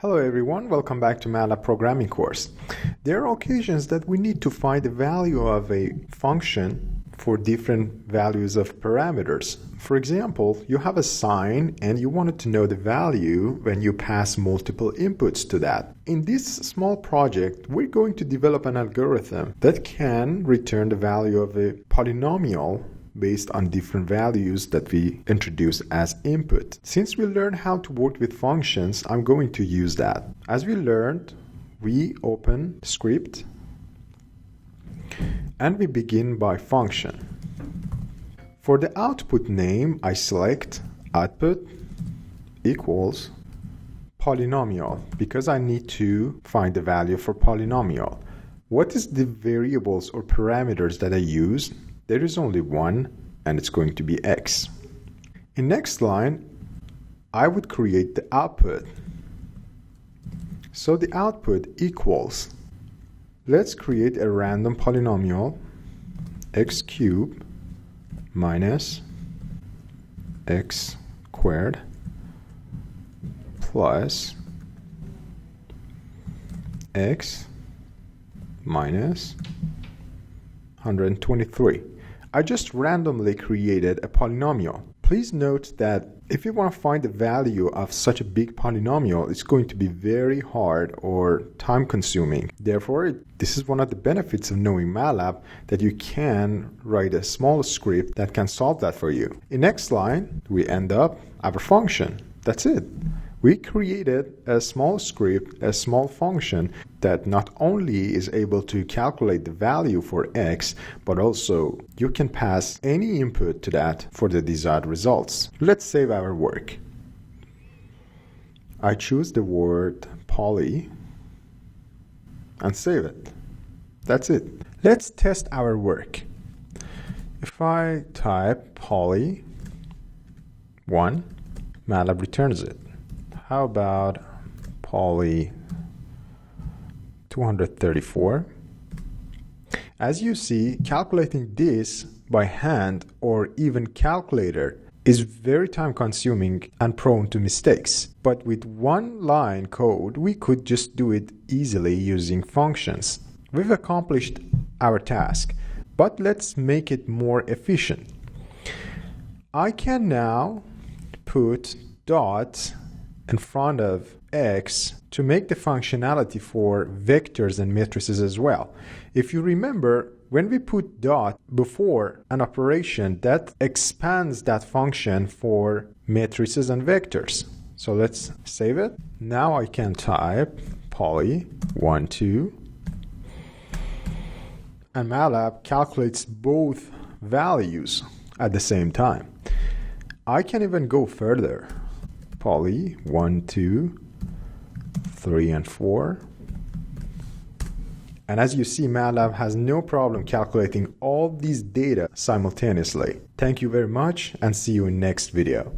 Hello everyone, welcome back to MATLAB programming course. There are occasions that we need to find the value of a function for different values of parameters. For example, you have a sign and you wanted to know the value when you pass multiple inputs to that. In this small project, we're going to develop an algorithm that can return the value of a polynomial based on different values that we introduce as input. Since we learned how to work with functions, I'm going to use that. As we learned, we open script and we begin by function. For the output name, I select output equals polynomial because I need to find the value for polynomial. What is the variables or parameters that I use? There is only one, and it's going to be x. In next line, I would create the output. So the output equals, let's create a random polynomial, x cubed minus x squared plus x minus 123. I just randomly created a polynomial. Please note that if you want to find the value of such a big polynomial, it's going to be very hard or time consuming. Therefore, this is one of the benefits of knowing MATLAB, that you can write a small script that can solve that for you. In next line, we end up our function. That's it. We created a small script, a small function that not only is able to calculate the value for x, but also you can pass any input to that for the desired results. Let's save our work. I choose the word poly and save it. That's it. Let's test our work. If I type poly 1, MATLAB returns it. How about poly 234? As you see, calculating this by hand or even calculator is very time consuming and prone to mistakes. But with one line code, we could just do it easily using functions. We've accomplished our task, but let's make it more efficient. I can now put dots in front of x to make the functionality for vectors and matrices as well. If you remember, when we put dot before an operation, that expands that function for matrices and vectors. So let's save it. Now I can type poly 1, 2, and MATLAB calculates both values at the same time. I can even go further. Poly 1, 2, 3, and 4. And as you see, MATLAB has no problem calculating all these data simultaneously. Thank you very much and see you in next video.